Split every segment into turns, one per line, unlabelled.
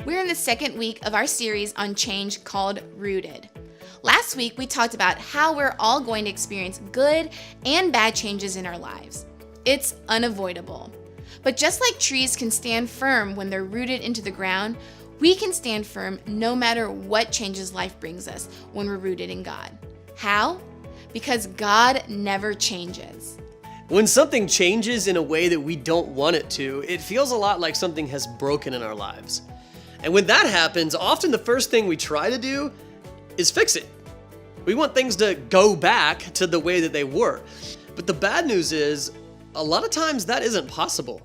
We're in the second week of our series on change called Rooted. Last week, we talked about how we're all going to experience good and bad changes in our lives. It's unavoidable. But just like trees can stand firm when they're rooted into the ground, we can stand firm no matter what changes life brings us when we're rooted in God. How? Because God never changes.
When something changes in a way that we don't want it to, it feels a lot like something has broken in our lives. And when that happens, often the first thing we try to do is fix it. We want things to go back to the way that they were. But the bad news is, a lot of times that isn't possible.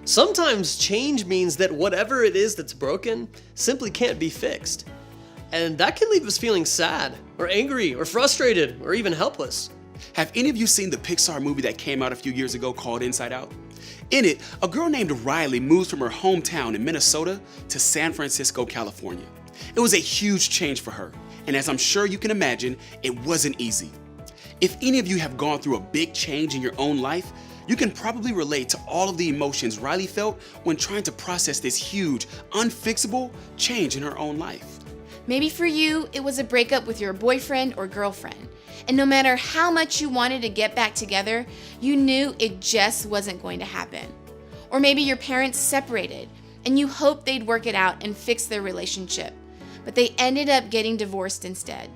Sometimes change means that whatever it is that's broken simply can't be fixed. And that can leave us feeling sad, or angry, or frustrated, or even helpless.
Have any of you seen the Pixar movie that came out a few years ago called Inside Out? In it, a girl named Riley moves from her hometown in Minnesota to San Francisco, California. It was a huge change for her, and as I'm sure you can imagine, it wasn't easy. If any of you have gone through a big change in your own life, you can probably relate to all of the emotions Riley felt when trying to process this huge, unfixable change in her own life.
Maybe for you, it was a breakup with your boyfriend or girlfriend. And no matter how much you wanted to get back together, you knew it just wasn't going to happen. Or maybe your parents separated and you hoped they'd work it out and fix their relationship, but they ended up getting divorced instead.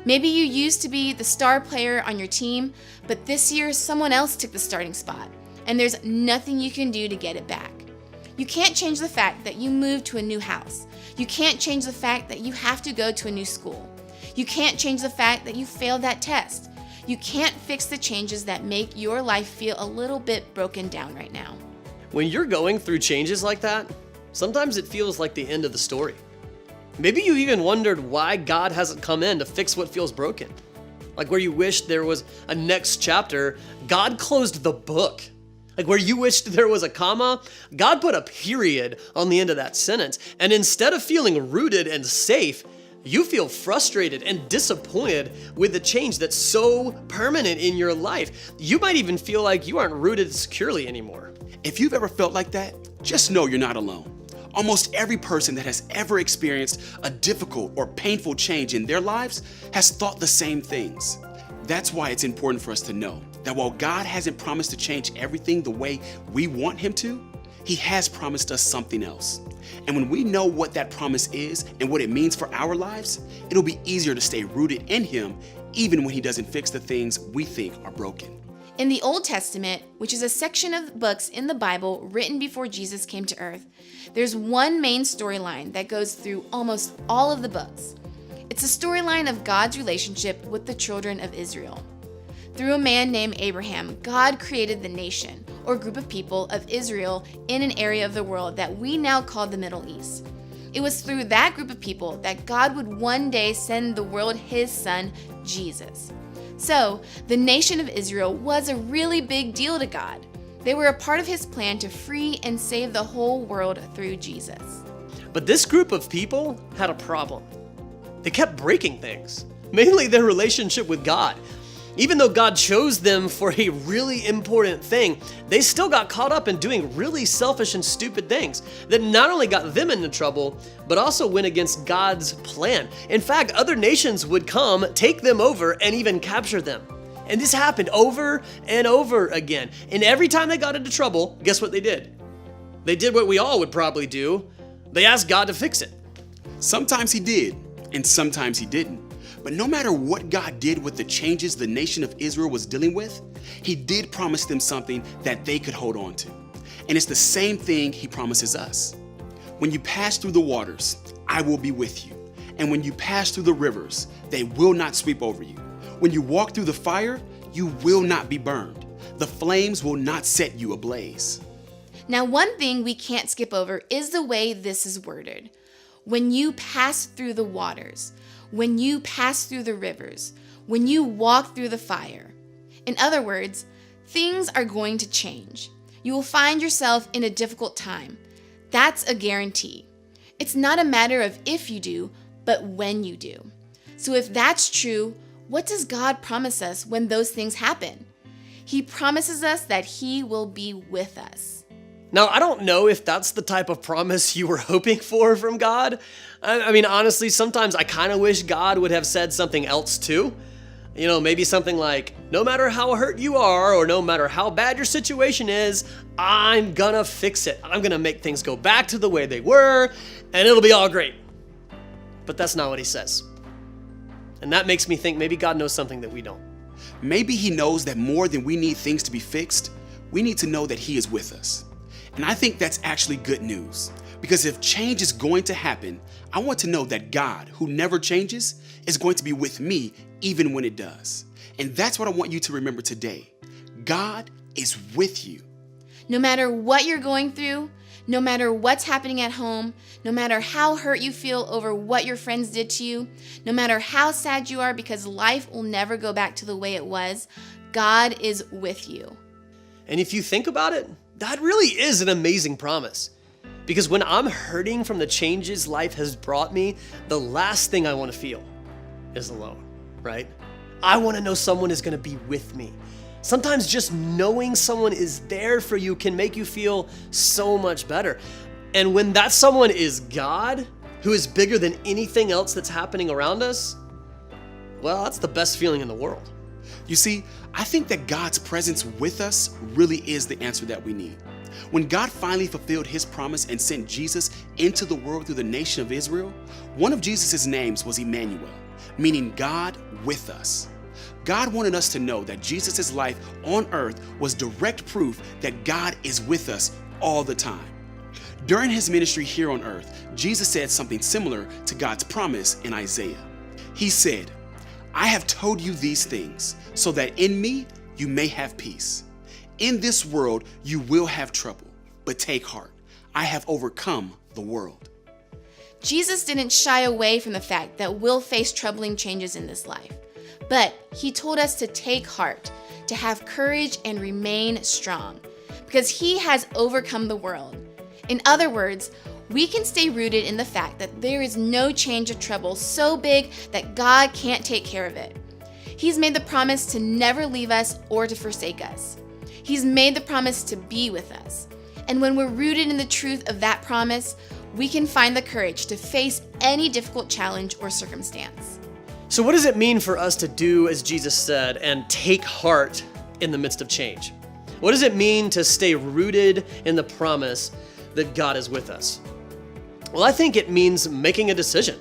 Maybe you used to be the star player on your team, but this year someone else took the starting spot, and there's nothing you can do to get it back. You can't change the fact that you moved to a new house. You can't change the fact that you have to go to a new school. You can't change the fact that you failed that test. You can't fix the changes that make your life feel a little bit broken down right now.
When you're going through changes like that, sometimes it feels like the end of the story. Maybe you even wondered why God hasn't come in to fix what feels broken. Like where you wished there was a next chapter, God closed the book. Like where you wished there was a comma, God put a period on the end of that sentence. And instead of feeling rooted and safe, you feel frustrated and disappointed with the change that's so permanent in your life. You might even feel like you aren't rooted securely anymore.
If you've ever felt like that, just know you're not alone. Almost every person that has ever experienced a difficult or painful change in their lives has thought the same things. That's why it's important for us to know that while God hasn't promised to change everything the way we want Him to, He has promised us something else. And when we know what that promise is and what it means for our lives, it'll be easier to stay rooted in Him even when He doesn't fix the things we think are broken.
In the Old Testament, which is a section of books in the Bible written before Jesus came to earth, there's one main storyline that goes through almost all of the books. It's a storyline of God's relationship with the children of Israel. Through a man named Abraham, God created the nation, or group of people of Israel in an area of the world that we now call the Middle East. It was through that group of people that God would one day send the world His Son, Jesus. So, the nation of Israel was a really big deal to God. They were a part of His plan to free and save the whole world through Jesus.
But this group of people had a problem. They kept breaking things, mainly their relationship with God. Even though God chose them for a really important thing, they still got caught up in doing really selfish and stupid things that not only got them into trouble, but also went against God's plan. In fact, other nations would come, take them over, and even capture them. And this happened over and over again. And every time they got into trouble, guess what they did? They did what we all would probably do. They asked God to fix it.
Sometimes He did, and sometimes He didn't. But no matter what God did with the changes the nation of Israel was dealing with, He did promise them something that they could hold on to. And it's the same thing He promises us. When you pass through the waters, I will be with you. And when you pass through the rivers, they will not sweep over you. When you walk through the fire, you will not be burned. The flames will not set you ablaze.
Now, one thing we can't skip over is the way this is worded. When you pass through the waters, when you pass through the rivers, when you walk through the fire. In other words, things are going to change. You will find yourself in a difficult time. That's a guarantee. It's not a matter of if you do, but when you do. So if that's true, what does God promise us when those things happen? He promises us that He will be with us.
Now, I don't know if that's the type of promise you were hoping for from God. I mean, honestly, sometimes I kind of wish God would have said something else too. You know, maybe something like, no matter how hurt you are, or no matter how bad your situation is, I'm gonna fix it. I'm gonna make things go back to the way they were, and it'll be all great. But that's not what he says. And that makes me think maybe God knows something that we don't.
Maybe he knows that more than we need things to be fixed, we need to know that he is with us. And I think that's actually good news. Because if change is going to happen, I want to know that God, who never changes, is going to be with me even when it does. And that's what I want you to remember today. God is with you.
No matter what you're going through, no matter what's happening at home, no matter how hurt you feel over what your friends did to you, no matter how sad you are because life will never go back to the way it was, God is with you.
And if you think about it, that really is an amazing promise. Because when I'm hurting from the changes life has brought me, the last thing I want to feel is alone, right? I want to know someone is going to be with me. Sometimes just knowing someone is there for you can make you feel so much better. And when that someone is God, who is bigger than anything else that's happening around us, well, that's the best feeling in the world.
You see, I think that God's presence with us really is the answer that we need. When God finally fulfilled his promise and sent Jesus into the world through the nation of Israel, one of Jesus' names was Emmanuel, meaning God with us. God wanted us to know that Jesus' life on earth was direct proof that God is with us all the time. During his ministry here on earth, Jesus said something similar to God's promise in Isaiah. He said, "I have told you these things so that in me you may have peace. In this world you will have trouble, but take heart. I have overcome the world."
Jesus didn't shy away from the fact that we'll face troubling changes in this life, but he told us to take heart, to have courage and remain strong, because he has overcome the world. In other words, we can stay rooted in the fact that there is no change or trouble so big that God can't take care of it. He's made the promise to never leave us or to forsake us. He's made the promise to be with us. And when we're rooted in the truth of that promise, we can find the courage to face any difficult challenge or circumstance.
So what does it mean for us to do as Jesus said and take heart in the midst of change? What does it mean to stay rooted in the promise that God is with us? Well, I think it means making a decision.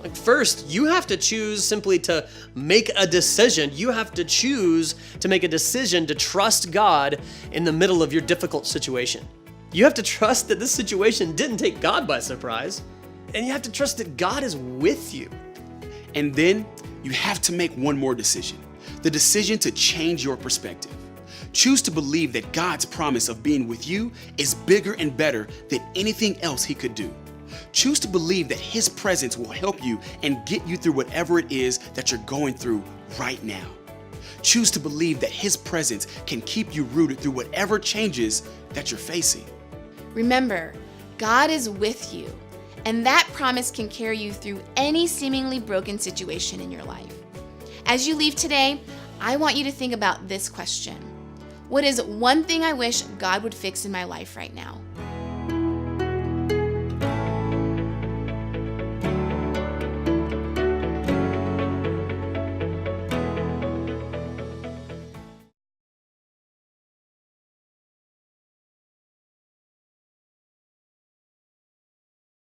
Like first, you have to choose simply to make a decision. You have to choose to make a decision to trust God in the middle of your difficult situation. You have to trust that this situation didn't take God by surprise, and you have to trust that God is with you.
And then you have to make one more decision, the decision to change your perspective. Choose to believe that God's promise of being with you is bigger and better than anything else he could do. Choose to believe that his presence will help you and get you through whatever it is that you're going through right now. Choose to believe that his presence can keep you rooted through whatever changes that you're facing.
Remember, God is with you, and that promise can carry you through any seemingly broken situation in your life. As you leave today, I want you to think about this question. What is one thing I wish God would fix in my life right now?